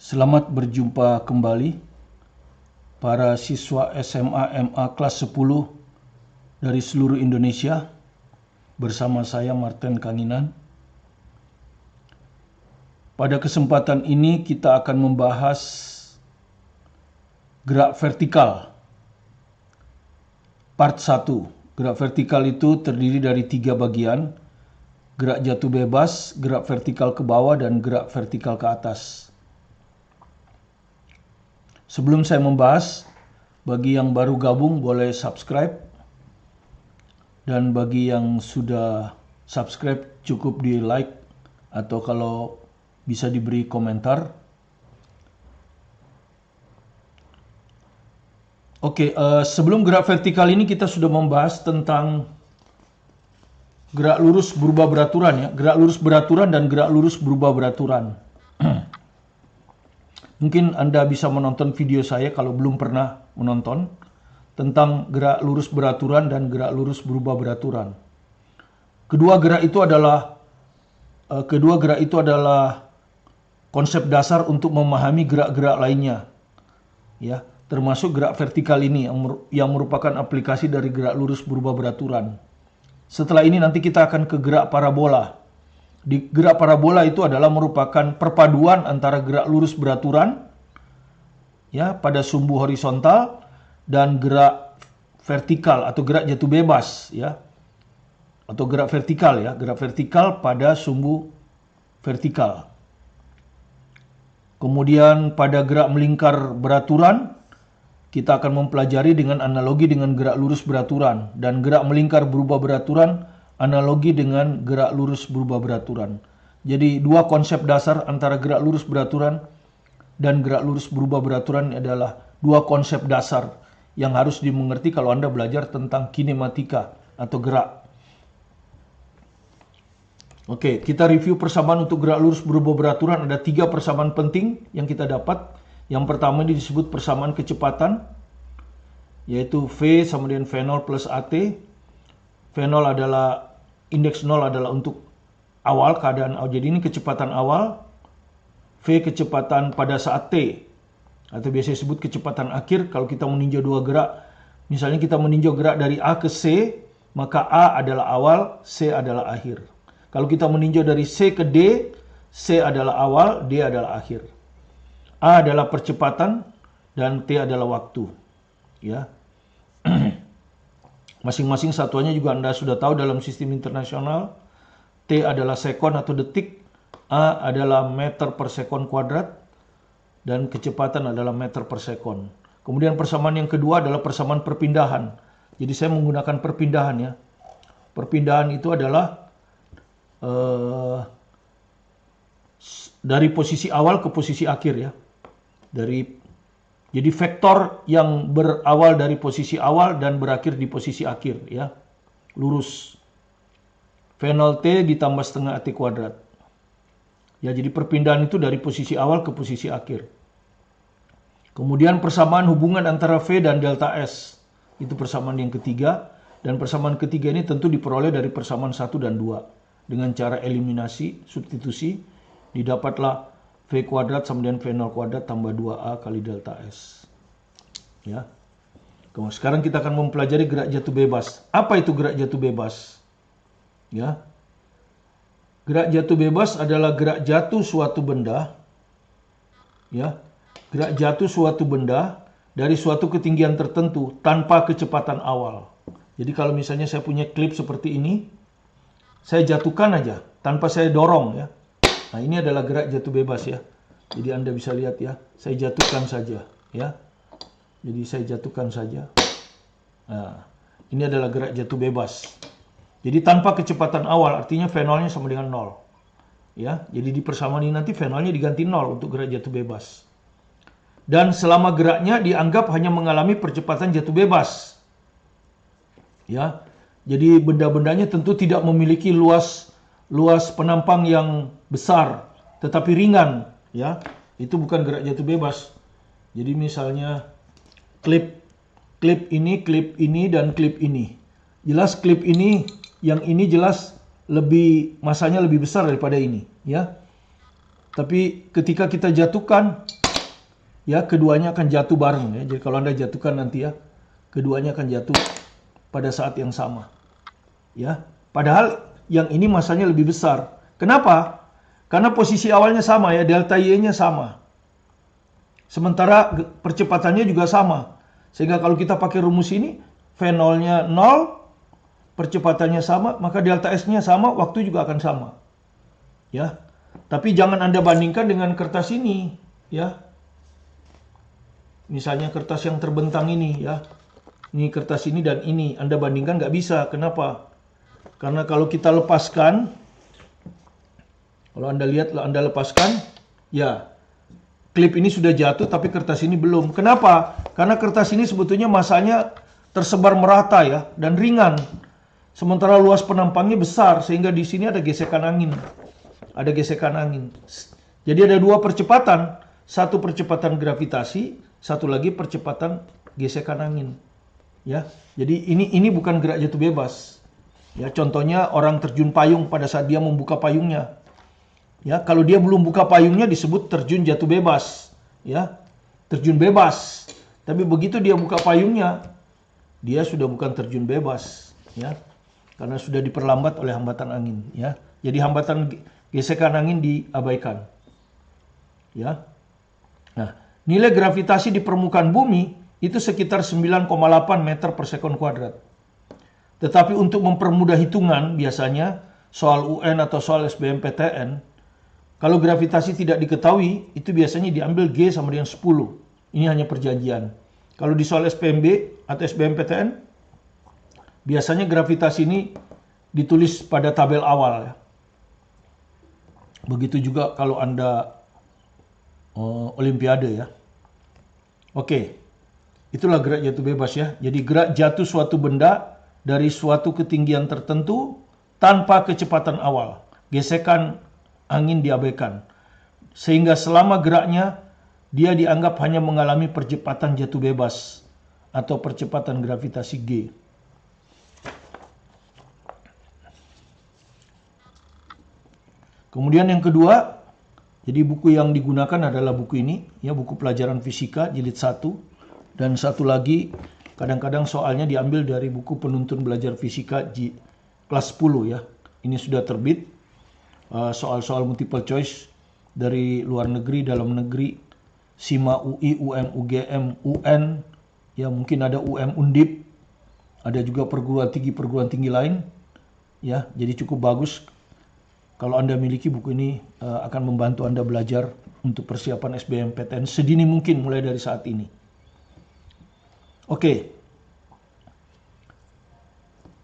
Selamat berjumpa kembali para siswa SMA MA kelas 10 dari seluruh Indonesia bersama saya Martin Kanginan. Pada kesempatan ini kita akan membahas gerak vertikal part 1. Gerak vertikal itu terdiri dari 3 bagian: gerak jatuh bebas, gerak vertikal ke bawah, dan gerak vertikal ke atas. Sebelum saya membahas, bagi yang baru gabung boleh subscribe, dan bagi yang sudah subscribe cukup di like atau kalau bisa diberi komentar. Oke, sebelum gerak vertikal ini kita sudah membahas tentang gerak lurus berubah beraturan ya, gerak lurus beraturan dan gerak lurus berubah beraturan. Mungkin Anda bisa menonton video saya kalau belum pernah menonton tentang gerak lurus beraturan dan gerak lurus berubah beraturan. Kedua gerak itu adalah konsep dasar untuk memahami gerak-gerak lainnya. Ya, termasuk gerak vertikal ini yang merupakan aplikasi dari gerak lurus berubah beraturan. Setelah ini nanti kita akan ke gerak parabola. Di gerak parabola itu adalah merupakan perpaduan antara gerak lurus beraturan ya pada sumbu horizontal dan gerak vertikal atau gerak jatuh bebas ya. Atau gerak vertikal ya, gerak vertikal pada sumbu vertikal. Kemudian pada gerak melingkar beraturan kita akan mempelajari dengan analogi dengan gerak lurus beraturan, dan gerak melingkar berubah beraturan analogi dengan gerak lurus berubah beraturan. Jadi dua konsep dasar antara gerak lurus beraturan dan gerak lurus berubah beraturan adalah dua konsep dasar yang harus dimengerti kalau Anda belajar tentang kinematika atau gerak. Oke, kita review persamaan untuk gerak lurus berubah beraturan. Ada 3 persamaan penting yang kita dapat. Yang pertama ini disebut persamaan kecepatan, yaitu V sama dengan V0 plus AT. V0 adalah, indeks 0 adalah untuk awal, keadaan awal. Jadi ini kecepatan awal. V kecepatan pada saat T, atau biasa disebut kecepatan akhir. Kalau kita meninjau dua gerak, misalnya kita meninjau gerak dari A ke C, maka A adalah awal, C adalah akhir. Kalau kita meninjau dari C ke D, C adalah awal, D adalah akhir. A adalah percepatan dan T adalah waktu. Ya. Masing-masing satuannya juga Anda sudah tahu dalam sistem internasional. T adalah sekon atau detik, A adalah meter per sekon kuadrat, dan kecepatan adalah meter per sekon. Kemudian persamaan yang kedua adalah persamaan perpindahan. Jadi saya menggunakan perpindahan ya. Perpindahan itu adalah dari posisi awal ke posisi akhir ya. Jadi vektor yang berawal dari posisi awal dan berakhir di posisi akhir ya. Lurus. V0T ditambah setengah AT kuadrat. Ya, jadi perpindahan itu dari posisi awal ke posisi akhir. Kemudian persamaan hubungan antara V dan delta S. Itu persamaan yang ketiga. Dan persamaan ketiga ini tentu diperoleh dari persamaan 1 dan 2. Dengan cara eliminasi, substitusi, didapatlah V kuadrat sama dengan V0 kuadrat tambah 2A kali delta S. Ya. Kemudian sekarang kita akan mempelajari gerak jatuh bebas. Apa itu gerak jatuh bebas? Ya. Gerak jatuh bebas adalah gerak jatuh suatu benda. Ya. Gerak jatuh suatu benda dari suatu ketinggian tertentu tanpa kecepatan awal. Jadi kalau misalnya saya punya klip seperti ini, saya jatuhkan aja tanpa saya dorong ya. Nah, ini adalah gerak jatuh bebas ya. Jadi Anda bisa lihat ya, saya jatuhkan saja ya. Jadi saya jatuhkan saja. Nah, ini adalah gerak jatuh bebas. Jadi tanpa kecepatan awal, artinya V0-nya sama dengan 0. Ya, jadi di persamaan ini nanti V0-nya diganti 0 untuk gerak jatuh bebas. Dan selama geraknya dianggap hanya mengalami percepatan jatuh bebas. Ya. Jadi benda-bendanya tentu tidak memiliki luas penampang yang besar, tetapi ringan, ya. Itu bukan gerak jatuh bebas. Jadi misalnya klip ini dan klip ini. Jelas klip ini, yang ini jelas masanya lebih besar daripada ini, ya. Tapi ketika kita jatuhkan, ya keduanya akan jatuh bareng ya. Jadi kalau Anda jatuhkan nanti ya, keduanya akan jatuh pada saat yang sama. Ya. Padahal yang ini masanya lebih besar. Kenapa? Karena posisi awalnya sama ya, delta Y-nya sama. Sementara percepatannya juga sama. Sehingga kalau kita pakai rumus ini, V0-nya 0, percepatannya sama, maka delta S-nya sama, waktu juga akan sama. Ya. Tapi jangan Anda bandingkan dengan kertas ini, ya. Misalnya kertas yang terbentang ini, ya. Ini kertas ini dan ini, Anda bandingkan nggak bisa. Kenapa? Karena kalau kita lepaskan, kalau Anda lihat, Anda lepaskan, ya, klip ini sudah jatuh, tapi kertas ini belum. Kenapa? Karena kertas ini sebetulnya masanya tersebar merata ya, dan ringan. Sementara luas penampangnya besar, sehingga di sini ada gesekan angin. Ada gesekan angin. Jadi ada dua percepatan. Satu percepatan gravitasi, satu lagi percepatan gesekan angin. Ya, jadi ini bukan gerak jatuh bebas. Ya, contohnya orang terjun payung pada saat dia membuka payungnya. Ya, kalau dia belum buka payungnya disebut terjun jatuh bebas. Ya, terjun bebas. Tapi begitu dia buka payungnya, dia sudah bukan terjun bebas. Ya, karena sudah diperlambat oleh hambatan angin. Ya, jadi hambatan gesekan angin diabaikan. Ya. Nah, nilai gravitasi di permukaan bumi itu sekitar 9,8 meter per sekon kuadrat. Tetapi untuk mempermudah hitungan biasanya soal UN atau soal SBMPTN, kalau gravitasi tidak diketahui, itu biasanya diambil G sama dengan 10. Ini hanya perjanjian. Kalau di soal SPMB atau SBMPTN, biasanya gravitasi ini ditulis pada tabel awal ya. Begitu juga kalau Anda Olimpiade ya. Oke, itulah gerak jatuh bebas ya. Jadi gerak jatuh suatu benda dari suatu ketinggian tertentu tanpa kecepatan awal. Gesekan angin diabaikan. Sehingga selama geraknya, dia dianggap hanya mengalami percepatan jatuh bebas atau percepatan gravitasi G. Kemudian yang kedua, jadi buku yang digunakan adalah buku ini, ya, buku pelajaran fisika jilid 1. Dan satu lagi, kadang-kadang soalnya diambil dari buku penuntun belajar fisika kelas 10 ya. Ini sudah terbit, soal-soal multiple choice dari luar negeri, dalam negeri, SIMA UI, UM, UGM, UN, ya mungkin ada UM Undip, ada juga perguruan tinggi lain, ya, jadi cukup bagus. Kalau Anda miliki buku ini akan membantu Anda belajar untuk persiapan SBMPTN sedini mungkin mulai dari saat ini. Oke.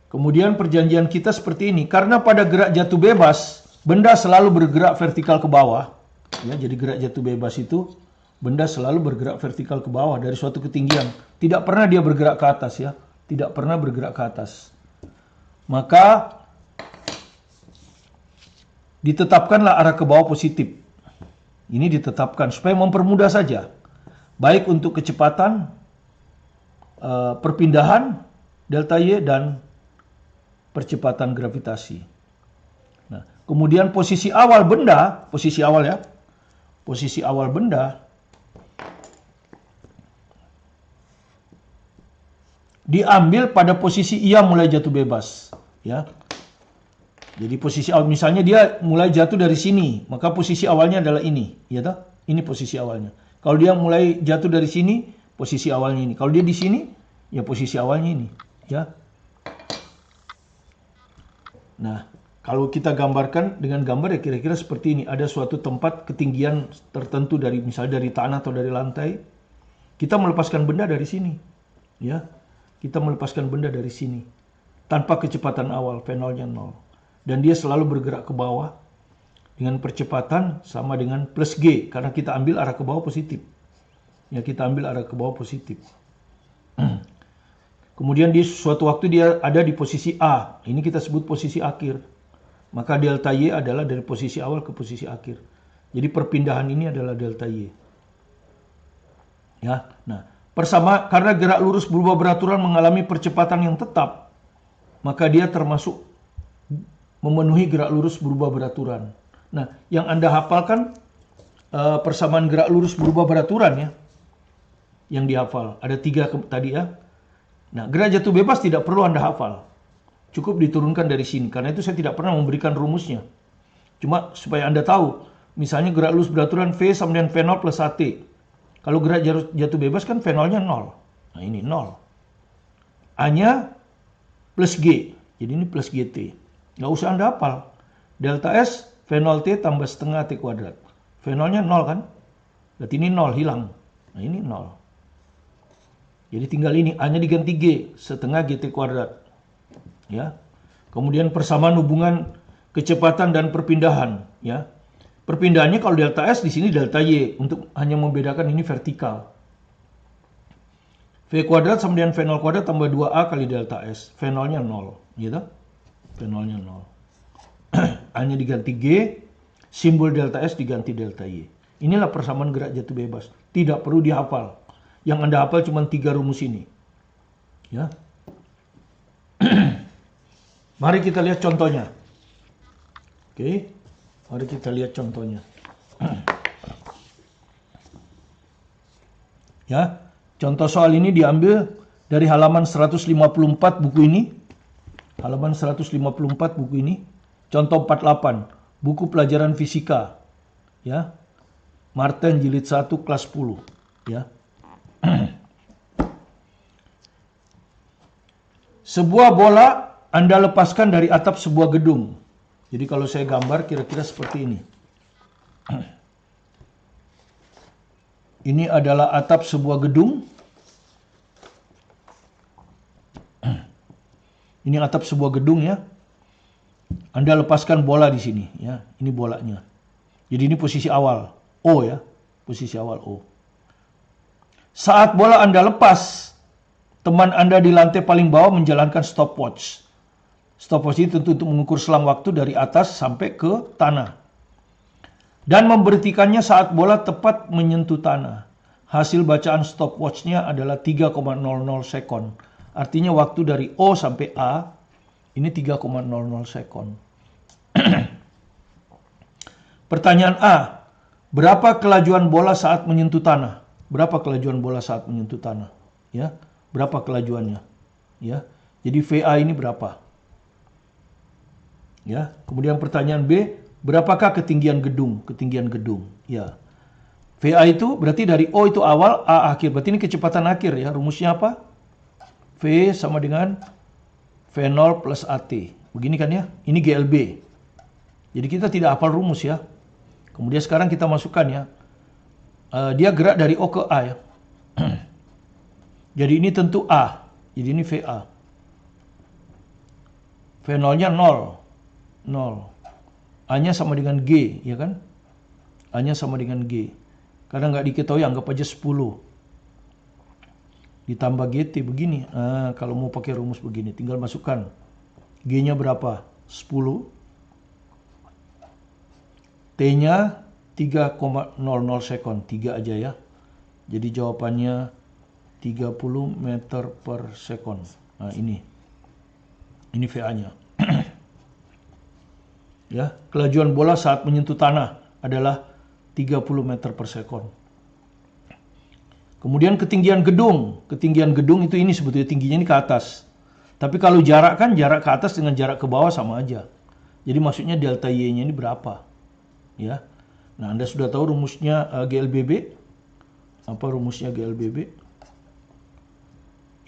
Kemudian perjanjian kita seperti ini. Karena pada gerak jatuh bebas, benda selalu bergerak vertikal ke bawah. Ya, jadi gerak jatuh bebas itu, benda selalu bergerak vertikal ke bawah dari suatu ketinggian. Tidak pernah dia bergerak ke atas ya. Tidak pernah bergerak ke atas. Maka ditetapkanlah arah ke bawah positif. Ini ditetapkan supaya mempermudah saja. Baik untuk kecepatan, perpindahan, delta Y, dan percepatan gravitasi. Nah, kemudian posisi awal benda, posisi awal ya. Posisi awal benda diambil pada posisi ia mulai jatuh bebas, ya. Jadi posisi awal, misalnya dia mulai jatuh dari sini, maka posisi awalnya adalah ini, ya toh? Ini posisi awalnya. Kalau dia mulai jatuh dari sini, posisi awalnya ini. Kalau dia di sini, ya posisi awalnya ini, ya. Nah, kalau kita gambarkan dengan gambar ya kira-kira seperti ini. Ada suatu tempat ketinggian tertentu dari misalnya dari tanah atau dari lantai. Kita melepaskan benda dari sini, ya. Kita melepaskan benda dari sini tanpa kecepatan awal, V0-nya 0. Dan dia selalu bergerak ke bawah dengan percepatan sama dengan plus G. Karena kita ambil arah ke bawah positif. Ya, kita ambil arah ke bawah positif. Kemudian di suatu waktu dia ada di posisi A. Ini kita sebut posisi akhir. Maka delta Y adalah dari posisi awal ke posisi akhir. Jadi perpindahan ini adalah delta Y. Ya, nah, karena gerak lurus berubah beraturan mengalami percepatan yang tetap, maka dia termasuk memenuhi gerak lurus berubah beraturan. Nah, yang Anda hafalkan persamaan gerak lurus berubah beraturan ya, yang dihafal. Ada 3 tadi ya. Nah, gerak jatuh bebas tidak perlu Anda hafal. Cukup diturunkan dari sini. Karena itu saya tidak pernah memberikan rumusnya. Cuma supaya Anda tahu. Misalnya gerak lurus beraturan V sama dengan V0 plus AT. Kalau gerak jatuh bebas kan V0-nya 0. Nah, ini 0. A-nya plus G. Jadi ini plus GT. Nggak usah Anda hafal. Delta S, V0T tambah setengah T kuadrat. V0-nya 0 kan? Berarti ini 0, hilang. Nah, ini 0. Jadi tinggal ini, A-nya diganti G, setengah GT kuadrat. Ya. Kemudian persamaan hubungan kecepatan dan perpindahan. Ya. Perpindahannya kalau delta S, di sini delta Y. Untuk hanya membedakan ini vertikal. V kuadrat sama dengan V0 kuadrat tambah 2A kali delta S. V0-nya 0. Gitu? V0-nya 0. A-nya diganti G, simbol delta S diganti delta Y. Inilah persamaan gerak jatuh bebas. Tidak perlu dihafal. Yang Anda hafal cuma 3 rumus ini. Ya. Mari kita lihat contohnya. Oke. Mari kita lihat contohnya. Ya. Contoh soal ini diambil dari halaman 154 buku ini. Halaman 154 buku ini. Contoh 48. Buku pelajaran fisika. Ya. Martin jilid 1 kelas 10. Ya. Sebuah bola Anda lepaskan dari atap sebuah gedung. Jadi kalau saya gambar kira-kira seperti ini. Ini adalah atap sebuah gedung. Ini atap sebuah gedung ya. Anda lepaskan bola di sini ya. Ini bolanya. Jadi ini posisi awal O ya. Posisi awal O. Saat bola Anda lepas, teman Anda di lantai paling bawah menjalankan stopwatch. Stopwatch itu tentu untuk mengukur selang waktu dari atas sampai ke tanah. Dan memberhentikannya saat bola tepat menyentuh tanah. Hasil bacaan stopwatch-nya adalah 3,00 sekon. Artinya waktu dari O sampai A ini 3,00 sekon. Pertanyaan A. Berapa kelajuan bola saat menyentuh tanah? Berapa kelajuan bola saat menyentuh tanah? Ya, berapa kelajuannya? Ya. Jadi VA ini berapa? Ya. Kemudian pertanyaan B, berapakah ketinggian gedung? Ketinggian gedung. Ya. VA itu berarti dari O itu awal, A akhir. Berarti ini kecepatan akhir ya. Rumusnya apa? V sama dengan V0 plus AT. Begini kan ya? Ini GLB. Jadi kita tidak hafal rumus ya. Kemudian sekarang kita masukkan ya. Dia gerak dari O ke A ya. Jadi ini tentu A. Jadi ini VA. V0-nya 0. 0. A-nya sama dengan G, ya kan? A-nya sama dengan G. Karena nggak diketahui, anggap aja 10. Ditambah GT begini. Kalau mau pakai rumus begini, tinggal masukkan. G-nya berapa? 10. T-nya 3,00 sekon. 3 aja ya. Jadi jawabannya 30 meter per sekon. Nah ini. Ini VA-nya. Ya, kelajuan bola saat menyentuh tanah adalah 30 meter per sekon. Kemudian ketinggian gedung. Ketinggian gedung itu ini sebetulnya tingginya ini ke atas. Tapi kalau jarak kan jarak ke atas dengan jarak ke bawah sama aja. Jadi maksudnya delta Y-nya ini berapa? Ya. Nah, Anda sudah tahu rumusnya GLBB. Apa rumusnya GLBB?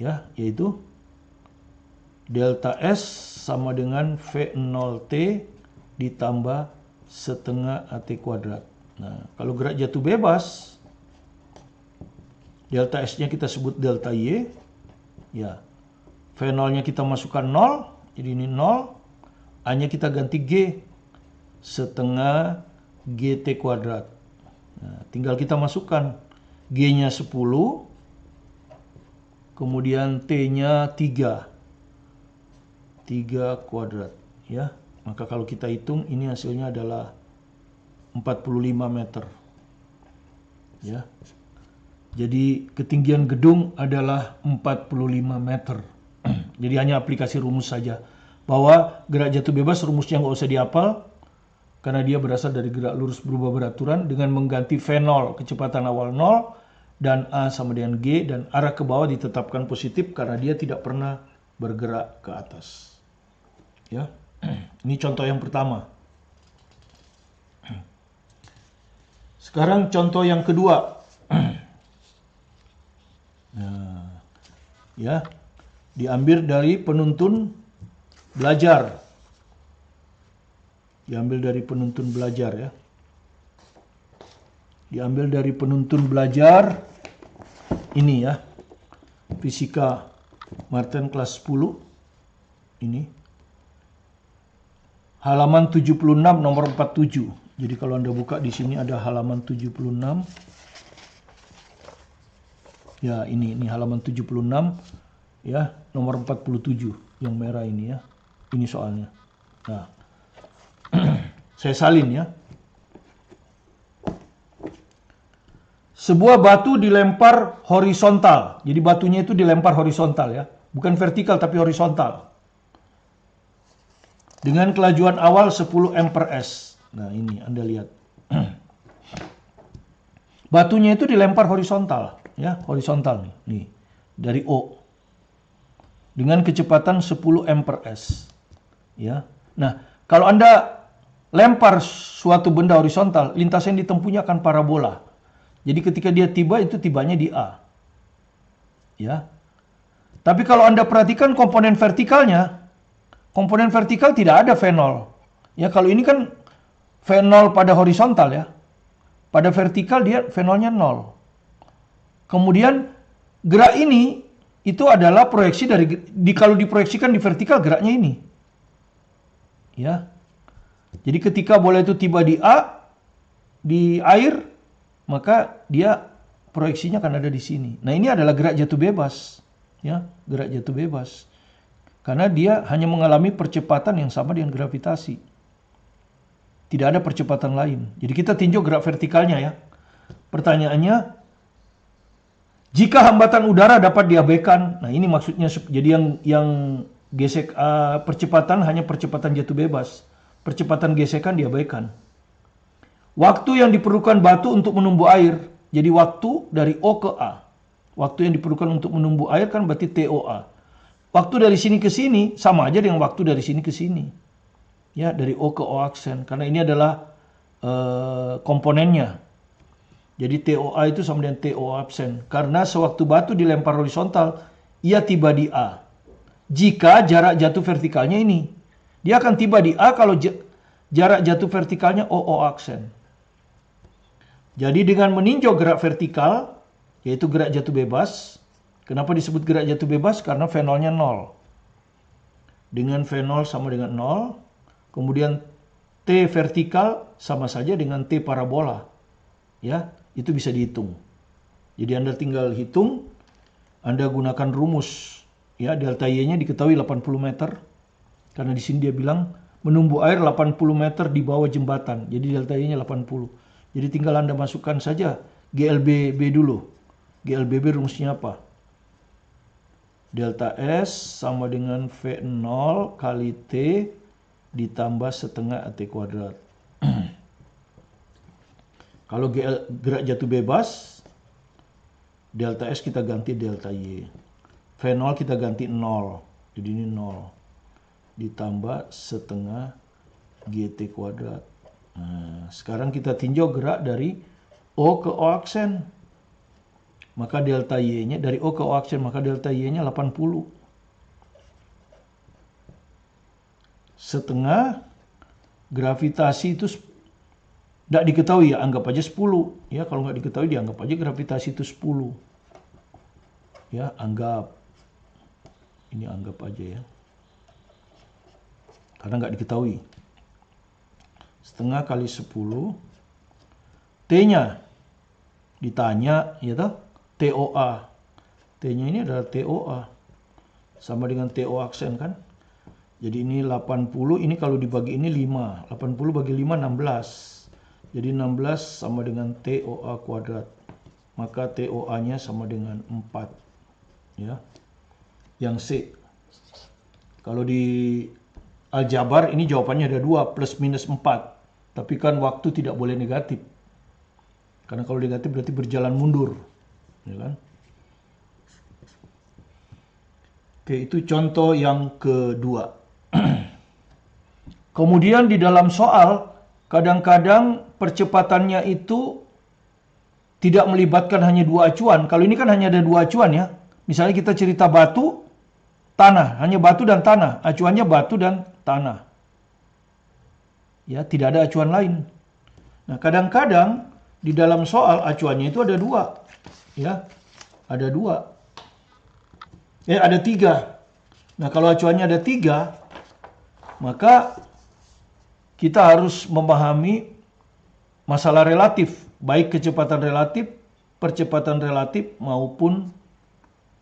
Ya, yaitu delta S sama dengan V0T ditambah setengah AT kuadrat. Nah, kalau gerak jatuh bebas, delta S-nya kita sebut delta Y. Ya. V0-nya kita masukkan 0, jadi ini 0. A-nya kita ganti G, setengah GT kuadrat. Nah, tinggal kita masukkan. G-nya 10, kemudian T-nya 3. 3 kuadrat. Ya. Maka kalau kita hitung, ini hasilnya adalah 45 meter. Ya. Jadi ketinggian gedung adalah 45 meter. Jadi hanya aplikasi rumus saja. Bahwa gerak jatuh bebas rumusnya nggak usah dihafal. karena dia berasal dari gerak lurus berubah beraturan dengan mengganti V0 kecepatan awal 0 dan A sama dengan G dan arah ke bawah ditetapkan positif karena dia tidak pernah bergerak ke atas. Ya. Ini contoh yang pertama. Sekarang contoh yang kedua. Nah, ya. Diambil dari penuntun belajar. Diambil dari penuntun belajar ya. Diambil dari penuntun belajar ini ya. Fisika Martin kelas 10. Ini. Halaman 76 nomor 47. Jadi kalau Anda buka di sini ada halaman 76. Ya, ini halaman 76 ya, nomor 47 yang merah ini ya. Ini soalnya. Nah, saya salin ya. Sebuah batu dilempar horizontal. Jadi batunya itu dilempar horizontal ya. Bukan vertikal tapi horizontal. Dengan kelajuan awal 10 m/s. Nah, ini Anda lihat. Batunya itu dilempar horizontal ya, horizontal nih. Nih, dari O. Dengan kecepatan 10 m/s. Ya. Nah, kalau Anda lempar suatu benda horizontal, lintasan yang ditempuhnya akan parabola. Jadi ketika dia tiba, itu tibanya di A. Ya. Tapi kalau Anda perhatikan komponen vertikalnya tidak ada V0. Ya, kalau ini kan V0 pada horizontal ya. Pada vertikal dia V0-nya 0. Kemudian gerak ini itu adalah proyeksi kalau diproyeksikan di vertikal geraknya ini. Ya. Jadi ketika bola itu tiba di A di air, maka dia proyeksinya akan ada di sini. Nah, ini adalah gerak jatuh bebas. Ya, gerak jatuh bebas. Karena dia hanya mengalami percepatan yang sama dengan gravitasi. Tidak ada percepatan lain. Jadi kita tinjau gerak vertikalnya ya. Pertanyaannya, jika hambatan udara dapat diabaikan, nah ini maksudnya, jadi yang gesek percepatan hanya percepatan jatuh bebas, percepatan gesekan diabaikan. Waktu yang diperlukan batu untuk menumbuh air, jadi waktu dari O ke A. Waktu yang diperlukan untuk menumbuh air kan berarti TOA. Waktu dari sini ke sini sama aja dengan waktu dari sini ke sini. Ya, dari O ke O aksen, karena ini adalah komponennya. Jadi TOA itu sama dengan TO absen. Karena sewaktu batu dilempar horizontal, ia tiba di A. Jika jarak jatuh vertikalnya ini. Dia akan tiba di A kalau jarak jatuh vertikalnya OO aksen. Jadi dengan meninjau gerak vertikal, yaitu gerak jatuh bebas. Kenapa disebut gerak jatuh bebas? Karena V0-nya 0. Dengan V0 sama dengan 0. Kemudian T vertikal sama saja dengan T parabola. Ya. Itu bisa dihitung. Jadi Anda tinggal hitung, Anda gunakan rumus. Ya, delta Y-nya diketahui 80 meter. Karena di sini dia bilang menumbuh air 80 meter di bawah jembatan. Jadi delta Y-nya 80. Jadi tinggal Anda masukkan saja GLBB dulu. GLBB rumusnya apa? Delta S sama dengan V0 kali T ditambah setengah AT kuadrat. Kalau gerak jatuh bebas, delta S kita ganti delta Y. V0 kita ganti 0. Jadi ini 0. Ditambah setengah GT kuadrat. Nah, sekarang kita tinjau gerak dari O ke O aksen. Maka delta Y-nya, dari O ke O aksen, maka delta Y-nya 80. Setengah gravitasi itu tidak diketahui ya, anggap aja 10. Ya, kalau nggak diketahui dianggap aja gravitasi itu 10. Ya, anggap. Ini anggap aja ya. Karena nggak diketahui. Setengah kali 10. T-nya ditanya, ya toh? TOA. T-nya ini adalah TOA. Sama dengan TO aksen kan? Jadi ini 80, ini kalau dibagi ini 5. 80 bagi 5, 16. Jadi 16 sama dengan TOA kuadrat. Maka TOA-nya sama dengan 4. Ya. Yang C. Kalau di aljabar ini jawabannya ada 2, plus minus 4. Tapi kan waktu tidak boleh negatif. Karena kalau negatif berarti berjalan mundur. Ya kan? Oke, itu contoh yang kedua. Kemudian di dalam soal, kadang-kadang percepatannya itu tidak melibatkan hanya dua acuan. Kalau ini kan hanya ada dua acuan ya. Misalnya kita cerita batu, tanah. Hanya batu dan tanah. Acuannya batu dan tanah. Ya, tidak ada acuan lain. Nah, kadang-kadang di dalam soal acuannya itu ada dua. Ya, ada dua. Ada tiga. Nah, kalau acuannya ada tiga, maka kita harus memahami masalah relatif, baik kecepatan relatif, percepatan relatif maupun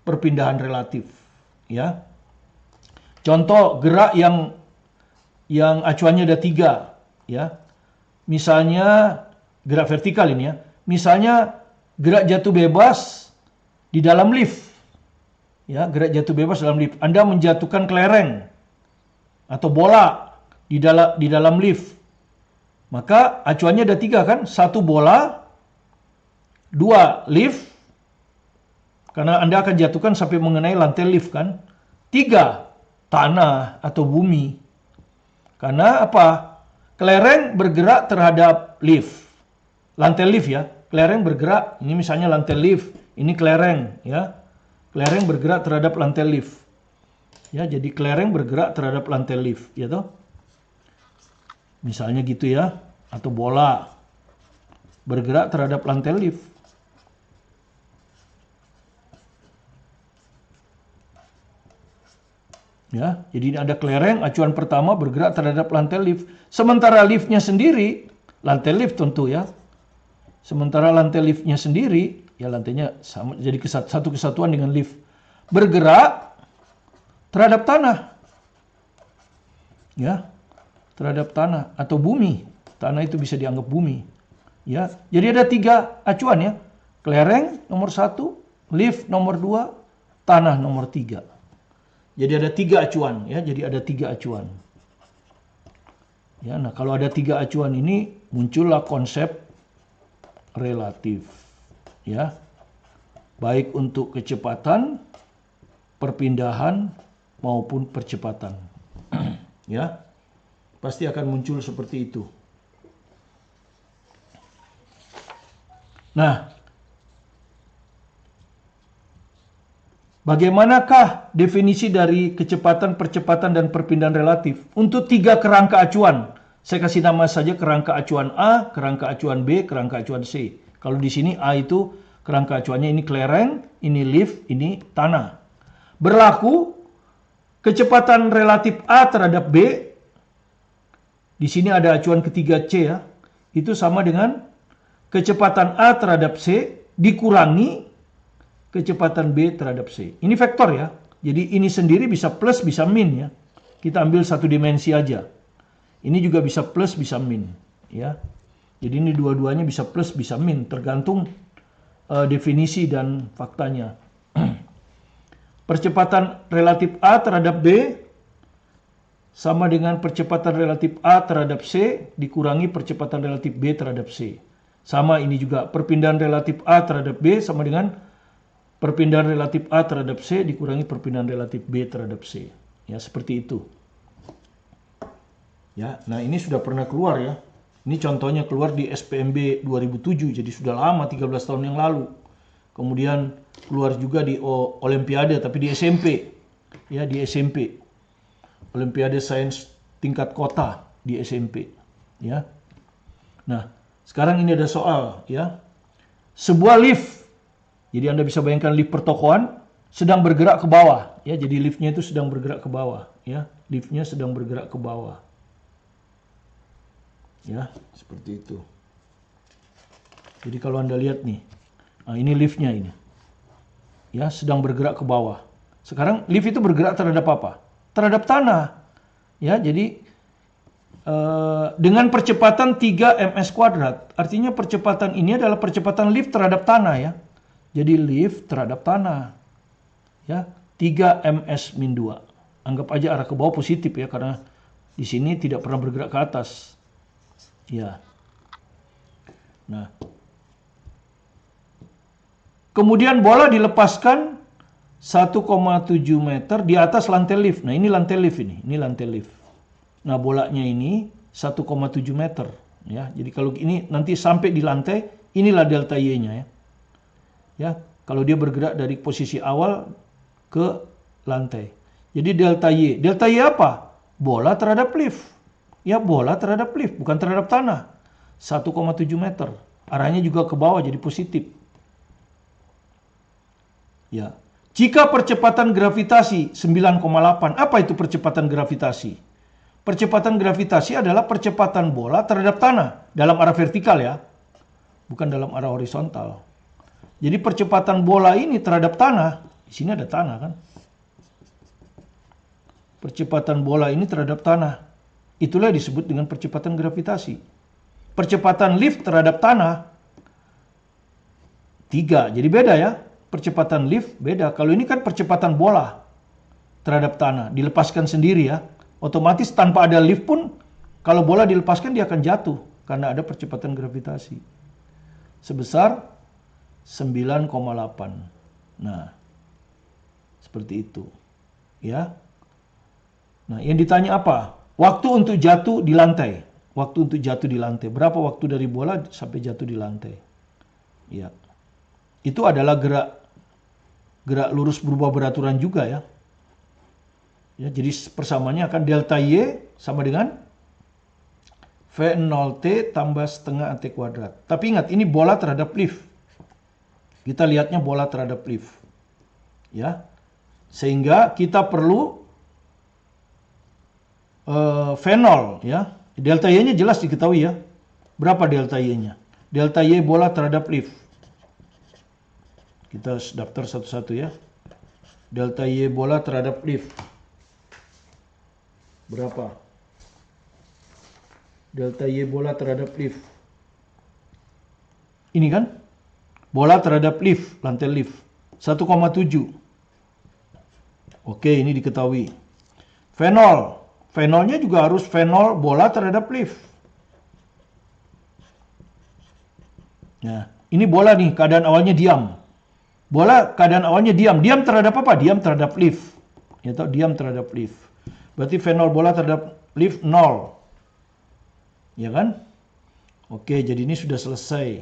perpindahan relatif, ya. Contoh gerak yang acuannya ada tiga, ya. Misalnya gerak vertikal ini ya. Misalnya gerak jatuh bebas di dalam lift. Ya, gerak jatuh bebas dalam lift. Anda menjatuhkan kelereng atau bola di dalam lift. Maka acuannya ada tiga kan? Satu bola, dua lift, karena Anda akan jatuhkan sampai mengenai lantai lift kan? Tiga, tanah atau bumi. Karena apa? Kelereng bergerak terhadap lift. Lantai lift ya. Kelereng bergerak, ini misalnya lantai lift, ini kelereng ya. Kelereng bergerak terhadap lantai lift. Ya, jadi kelereng bergerak terhadap lantai lift, ya toh? Misalnya gitu ya, atau bola bergerak terhadap lantai lift. Ya, jadi ini ada kelereng, acuan pertama bergerak terhadap lantai lift. Sementara liftnya sendiri, lantai lift tentu ya. Sementara lantai liftnya sendiri, ya lantainya sama, jadi satu kesatuan dengan lift. Bergerak terhadap tanah. Ya, terhadap tanah atau bumi. Tanah itu bisa dianggap bumi. Ya, jadi ada tiga acuan ya. Kelereng nomor satu, lift nomor dua, tanah nomor tiga. Jadi ada tiga acuan ya. Jadi ada tiga acuan. Ya, nah kalau ada tiga acuan ini muncullah konsep relatif. Ya, baik untuk kecepatan, perpindahan maupun percepatan. Ya. Pasti akan muncul seperti itu. Nah, bagaimanakah definisi dari kecepatan, percepatan, dan perpindahan relatif? Untuk tiga kerangka acuan, saya kasih nama saja kerangka acuan A, kerangka acuan B, kerangka acuan C. Kalau di sini A itu kerangka acuannya ini kelereng, ini lift, ini tanah. Berlaku kecepatan relatif A terhadap B. Di sini ada acuan ketiga C ya. Itu sama dengan kecepatan A terhadap C dikurangi kecepatan B terhadap C. Ini vektor ya. Jadi ini sendiri bisa plus bisa min ya. Kita ambil satu dimensi aja. Ini juga bisa plus bisa min ya. Jadi ini dua-duanya bisa plus bisa min tergantung definisi dan faktanya. Percepatan relatif A terhadap B sama dengan percepatan relatif A terhadap C dikurangi percepatan relatif B terhadap C. Sama ini juga perpindahan relatif A terhadap B sama dengan perpindahan relatif A terhadap C dikurangi perpindahan relatif B terhadap C. Ya, seperti itu. Ya, nah ini sudah pernah keluar ya. Ini contohnya keluar di SPMB 2007, jadi sudah lama, 13 tahun yang lalu. Kemudian keluar juga di Olimpiade tapi di SMP. Ya, di SMP. Olimpiade Sains tingkat kota di SMP, ya. Nah, sekarang ini ada soal, ya. Sebuah lift, jadi Anda bisa bayangkan lift pertokoan sedang bergerak ke bawah, ya. Jadi liftnya itu sedang bergerak ke bawah, ya. Liftnya sedang bergerak ke bawah, ya, seperti itu. Jadi kalau Anda lihat nih, nah ini liftnya ini, ya, sedang bergerak ke bawah. Sekarang lift itu bergerak terhadap apa? Terhadap tanah. Ya, jadi dengan percepatan 3 ms kuadrat. Artinya percepatan ini adalah percepatan lift terhadap tanah ya. Jadi lift terhadap tanah. Ya, 3 ms-2. Anggap aja arah ke bawah positif ya karena di sini tidak pernah bergerak ke atas. Ya. Nah. Kemudian bola dilepaskan 1,7 meter di atas lantai lift. Nah, ini lantai lift ini. Ini lantai lift. Nah, bolanya ini 1,7 meter. Ya, jadi kalau ini nanti sampai di lantai, inilah delta Y-nya ya. Ya, kalau dia bergerak dari posisi awal ke lantai. Jadi delta Y. Delta Y apa? Bola terhadap lift. Ya, bola terhadap lift, bukan terhadap tanah. 1,7 meter. Arahnya juga ke bawah jadi positif. Ya. Jika percepatan gravitasi 9,8, apa itu percepatan gravitasi? Percepatan gravitasi adalah percepatan bola terhadap tanah dalam arah vertikal ya, bukan dalam arah horizontal. Jadi percepatan bola ini terhadap tanah, di sini ada tanah kan? Percepatan bola ini terhadap tanah, itulah disebut dengan percepatan gravitasi. Percepatan lift terhadap tanah 3, jadi beda ya. Percepatan lift beda. Kalau ini kan percepatan bola terhadap tanah, dilepaskan sendiri ya. Otomatis tanpa ada lift pun, kalau bola dilepaskan dia akan jatuh karena ada percepatan gravitasi sebesar 9,8. Nah, seperti itu. Ya. Nah, yang ditanya apa? Waktu untuk jatuh di lantai. Waktu untuk jatuh di lantai. Berapa waktu dari bola sampai jatuh di lantai? Ya. Itu adalah gerak lurus berubah beraturan juga ya. Ya, jadi persamaannya akan delta Y sama dengan V0T tambah setengah AT kuadrat. Tapi ingat, ini bola terhadap lift. Kita lihatnya bola terhadap lift. Ya. Sehingga kita perlu V0 ya. Delta Y-nya jelas diketahui ya. Berapa delta Y-nya? Delta Y bola terhadap lift. Kita daftar satu-satu ya. Delta Y bola terhadap lift. Berapa? Delta Y bola terhadap lift. Ini kan? Bola terhadap lift, lantai lift. 1,7. Oke, ini diketahui. V0. V0-nya juga harus V0 bola terhadap lift. Nah, ini bola nih, keadaan awalnya diam. Bola keadaan awalnya diam. Diam terhadap apa? Diam terhadap lift. Ya, atau diam terhadap lift. Berarti V0 bola terhadap lift 0. Ya kan? Oke, jadi ini sudah selesai.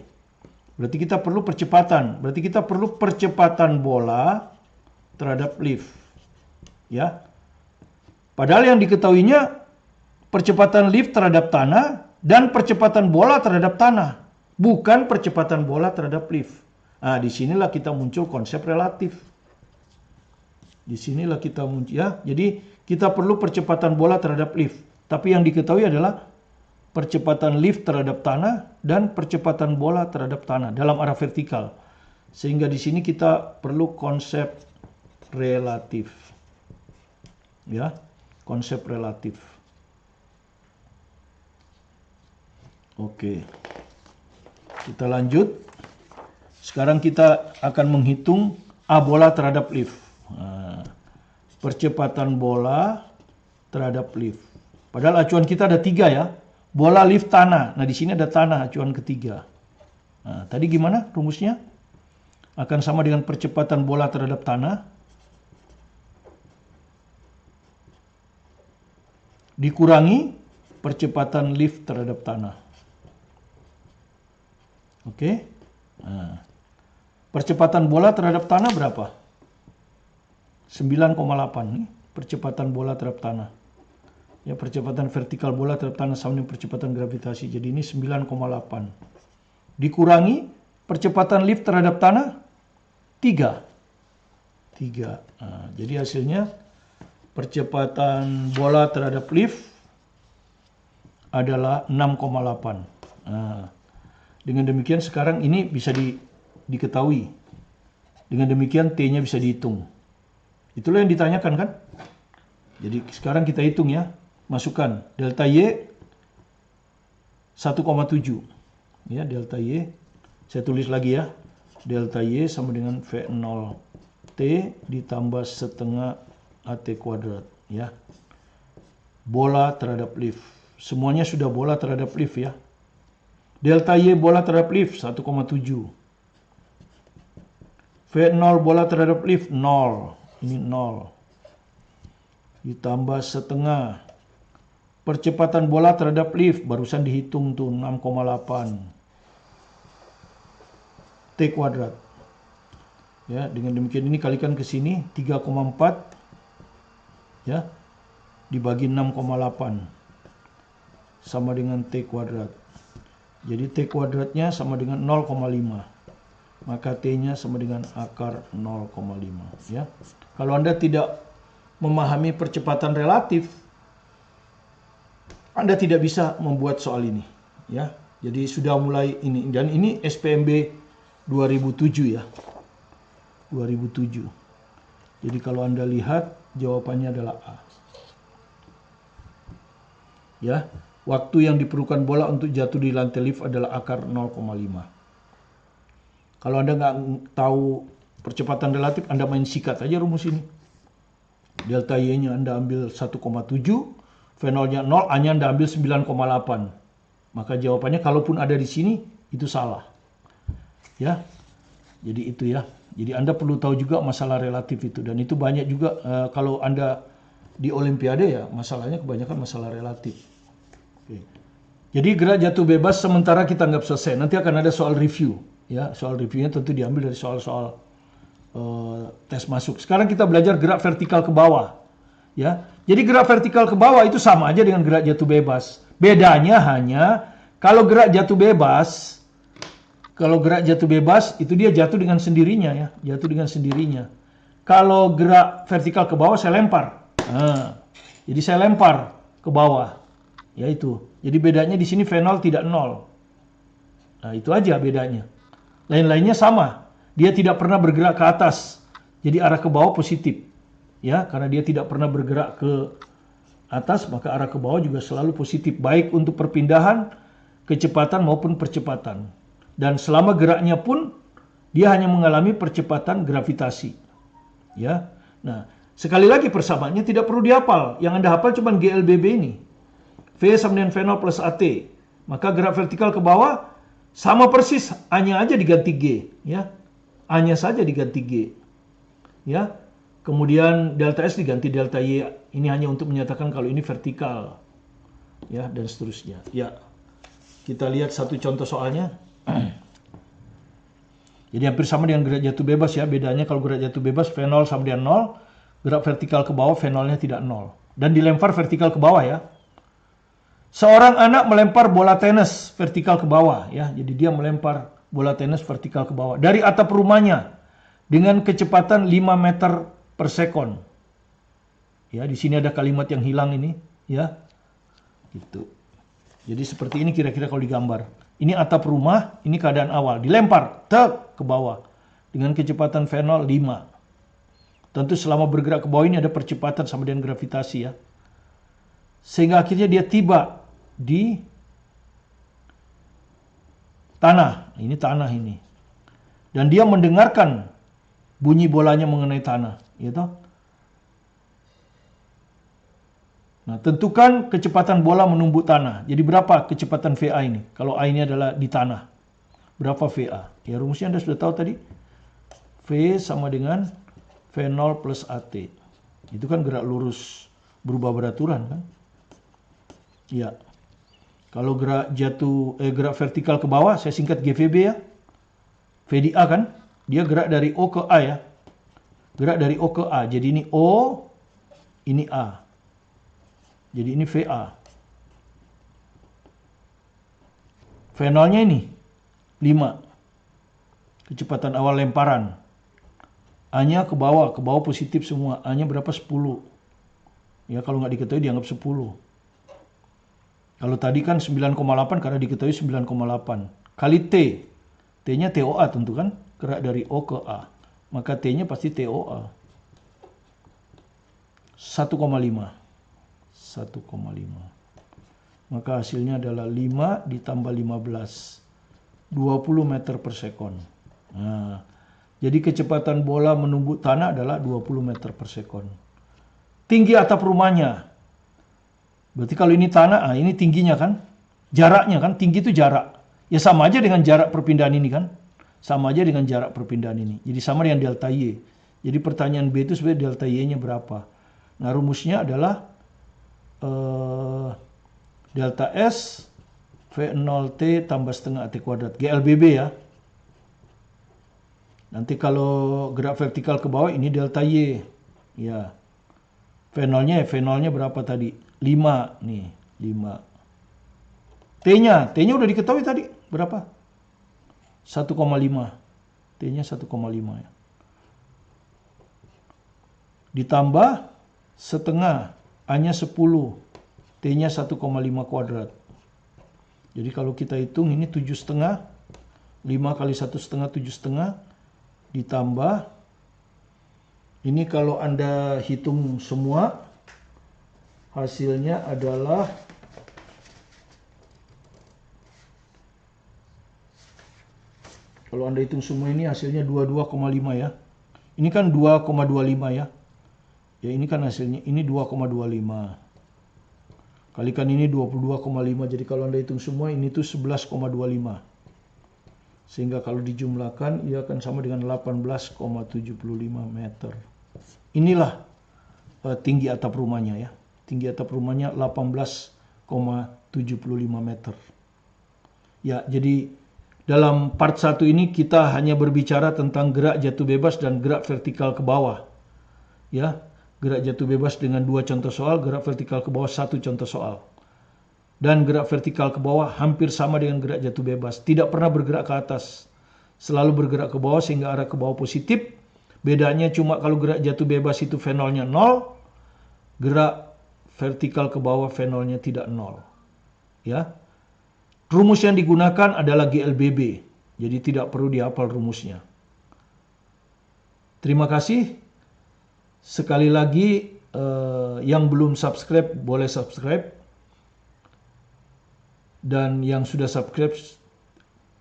Berarti kita perlu percepatan. Berarti kita perlu percepatan bola terhadap lift. Ya. Padahal yang diketahuinya percepatan lift terhadap tanah dan percepatan bola terhadap tanah. Bukan percepatan bola terhadap lift. Nah, disinilah kita muncul konsep relatif. Disinilah kita muncul ya. Jadi kita perlu percepatan bola terhadap lift. Tapi yang diketahui adalah percepatan lift terhadap tanah dan percepatan bola terhadap tanah dalam arah vertikal. Sehingga di sini kita perlu konsep relatif. Ya, konsep relatif. Oke. Kita lanjut. Sekarang kita akan menghitung A bola terhadap lift. Nah, percepatan bola terhadap lift. Padahal acuan kita ada 3 ya. Bola, lift, tanah. Nah, di sini ada tanah acuan ketiga. Nah, tadi gimana rumusnya? Akan sama dengan percepatan bola terhadap tanah dikurangi percepatan lift terhadap tanah. Oke. Nah, percepatan bola terhadap tanah berapa? 9,8 nih, percepatan bola terhadap tanah. Ya, percepatan vertikal bola terhadap tanah sama dengan percepatan gravitasi. Jadi ini 9,8. Dikurangi percepatan lift terhadap tanah 3. Nah, jadi hasilnya percepatan bola terhadap lift adalah 6,8. Nah, dengan demikian sekarang ini bisa diketahui. Dengan demikian T-nya bisa dihitung. Itulah yang ditanyakan kan? Jadi sekarang kita hitung ya. Masukkan delta Y 1,7. Ya, delta Y. Saya tulis lagi ya. Delta Y sama dengan V0T ditambah setengah AT kuadrat. Ya. Bola terhadap lift. Semuanya sudah bola terhadap lift ya. Delta Y bola terhadap lift 1,7. V0 bola terhadap lift 0. Ini 0. Ditambah setengah. Percepatan bola terhadap lift barusan dihitung tuh 6,8. T kuadrat. Ya, dengan demikian ini kalikan ke sini 3,4 ya. Dibagi 6,8 sama dengan T kuadrat. Jadi T kuadratnya sama dengan 0,5. Maka T-nya sama dengan akar 0,5 ya. Kalau Anda tidak memahami percepatan relatif, Anda tidak bisa membuat soal ini ya. Jadi sudah mulai ini, dan ini SPMB 2007 ya. 2007. Jadi kalau Anda lihat jawabannya adalah A. Ya, waktu yang diperlukan bola untuk jatuh di lantai lift adalah akar 0,5. Kalau Anda nggak tahu percepatan relatif, Anda main sikat aja rumus ini. Delta Y-nya Anda ambil 1,7, V0-nya 0, A-nya Anda ambil 9,8. Maka jawabannya kalaupun ada di sini, itu salah. Ya, jadi itu ya. Jadi Anda perlu tahu juga masalah relatif itu. Dan itu banyak juga kalau Anda di Olimpiade ya, masalahnya kebanyakan masalah relatif. Oke. Jadi gerak jatuh bebas sementara kita anggap selesai. Nanti akan ada soal review. Ya, soal reviewnya tentu diambil dari soal-soal tes masuk. Sekarang kita belajar gerak vertikal ke bawah. Ya, jadi gerak vertikal ke bawah itu sama aja dengan gerak jatuh bebas. Bedanya hanya kalau gerak jatuh bebas, itu dia jatuh dengan sendirinya ya, jatuh dengan sendirinya. Kalau gerak vertikal ke bawah saya lempar. Nah, jadi saya lempar ke bawah. Ya itu. Jadi bedanya di sini V0 tidak 0. Nah, itu aja bedanya. Lain-lainnya sama. Dia tidak pernah bergerak ke atas. Jadi arah ke bawah positif. Ya, karena dia tidak pernah bergerak ke atas, maka arah ke bawah juga selalu positif, baik untuk perpindahan, kecepatan maupun percepatan. Dan selama geraknya pun dia hanya mengalami percepatan gravitasi. Ya. Nah, sekali lagi persamaannya tidak perlu dihafal. Yang Anda hafal cuma GLBB ini. V sama dengan V0 plus AT. Maka gerak vertikal ke bawah sama persis, A-nya aja diganti G, ya. A-nya saja diganti G. Ya. Kemudian delta S diganti delta Y. Ini hanya untuk menyatakan kalau ini vertikal. Ya, dan seterusnya. Ya. Kita lihat satu contoh soalnya. Jadi hampir sama dengan gerak jatuh bebas ya. Bedanya kalau gerak jatuh bebas V0 sama dengan 0, gerak vertikal ke bawah V0-nya tidak 0. Dan dilempar vertikal ke bawah ya. Seorang anak melempar bola tenis vertikal ke bawah ya. Jadi dia melempar bola tenis vertikal ke bawah dari atap rumahnya dengan kecepatan 5 meter per sekon. Ya, di sini ada kalimat yang hilang ini ya. Gitu. Jadi seperti ini kira-kira kalau digambar. Ini atap rumah, ini keadaan awal. Dilempar, tek, ke bawah. Dengan kecepatan V0 5. Tentu selama bergerak ke bawah ini ada percepatan sama dengan gravitasi ya. Sehingga akhirnya dia tiba di tanah. Ini tanah ini. Dan dia mendengarkan bunyi bolanya mengenai tanah. Gitu. Nah, tentukan kecepatan bola menumbuk tanah. Jadi berapa kecepatan VA ini? Kalau A ini adalah di tanah. Berapa VA? Ya rumusnya Anda sudah tahu tadi. V sama dengan V0 plus AT. Itu kan gerak lurus berubah beraturan kan? Ya. Kalau gerak gerak vertikal ke bawah, saya singkat GVB ya. V di A kan? Dia gerak dari O ke A ya. Gerak dari O ke A. Jadi ini O, ini A. Jadi ini VA. V0-nya ini 5. Kecepatan awal lemparan. A-nya ke bawah positif semua. A-nya berapa? 10. Ya kalau nggak diketahui dianggap 10. Kalau tadi kan 9,8 karena diketahui 9,8. Kali T. T-nya TOA tentu kan. Gerak dari O ke A. Maka T-nya pasti TOA. 1,5. 1,5. Maka hasilnya adalah 5 ditambah 15. 20 meter per sekon. Nah, jadi kecepatan bola menumbuk tanah adalah 20 meter per sekon. Tinggi atap rumahnya. Berarti kalau ini tanah, ini tingginya kan. Jaraknya kan, tinggi itu jarak. Ya sama aja dengan jarak perpindahan ini kan. Sama aja dengan jarak perpindahan ini. Jadi sama dengan delta Y. Jadi pertanyaan B itu sebenarnya delta Y-nya berapa. Nah rumusnya adalah delta S V0T tambah setengah AT kuadrat. GLBB ya. Nanti kalau gerak vertikal ke bawah ini delta Y. Ya. V0-nya berapa tadi? 5 nih, 5. T-nya udah diketahui tadi. Berapa? 1,5. T-nya 1,5 ya. Ditambah setengah, A-nya 10. T-nya 1,5 kuadrat. Jadi kalau kita hitung ini 7,5. 5 kali 1,5, 7,5. Ditambah, ini kalau Anda hitung semua, hasilnya adalah kalau Anda hitung semua ini hasilnya 22,5 ya. Ini kan 2,25 ya. Ya ini kan hasilnya, ini 2,25. Kalikan ini 22,5. Jadi kalau Anda hitung semua ini tuh 11,25. Sehingga kalau dijumlahkan ia akan sama dengan 18,75 meter. Inilah tinggi atap rumahnya ya. Tinggi atap rumahnya 18,75 meter. Ya, jadi dalam part 1 ini kita hanya berbicara tentang gerak jatuh bebas dan gerak vertikal ke bawah. Ya, gerak jatuh bebas dengan 2 contoh soal, gerak vertikal ke bawah 1 contoh soal. Dan gerak vertikal ke bawah hampir sama dengan gerak jatuh bebas. Tidak pernah bergerak ke atas. Selalu bergerak ke bawah sehingga arah ke bawah positif. Bedanya cuma kalau gerak jatuh bebas itu V0-nya 0. Gerak vertikal ke bawah V0-nya tidak 0. Ya. Rumus yang digunakan adalah GLBB. Jadi tidak perlu dihafal rumusnya. Terima kasih. Sekali lagi yang belum subscribe boleh subscribe. Dan yang sudah subscribe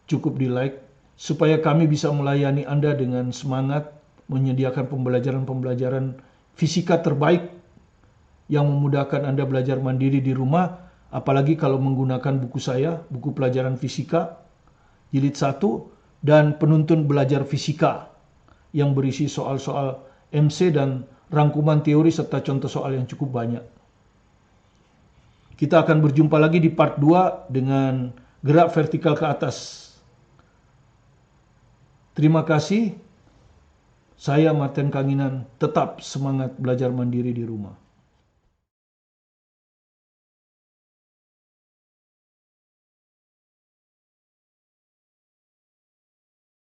cukup di like supaya kami bisa melayani Anda dengan semangat menyediakan pembelajaran-pembelajaran fisika terbaik yang memudahkan Anda belajar mandiri di rumah, apalagi kalau menggunakan buku saya, buku pelajaran fisika jilid 1 dan penuntun belajar fisika yang berisi soal-soal MC dan rangkuman teori serta contoh soal yang cukup banyak. Kita akan berjumpa lagi di part 2 dengan gerak vertikal ke atas. Terima kasih. Saya Martin Kanginan, tetap semangat belajar mandiri di rumah.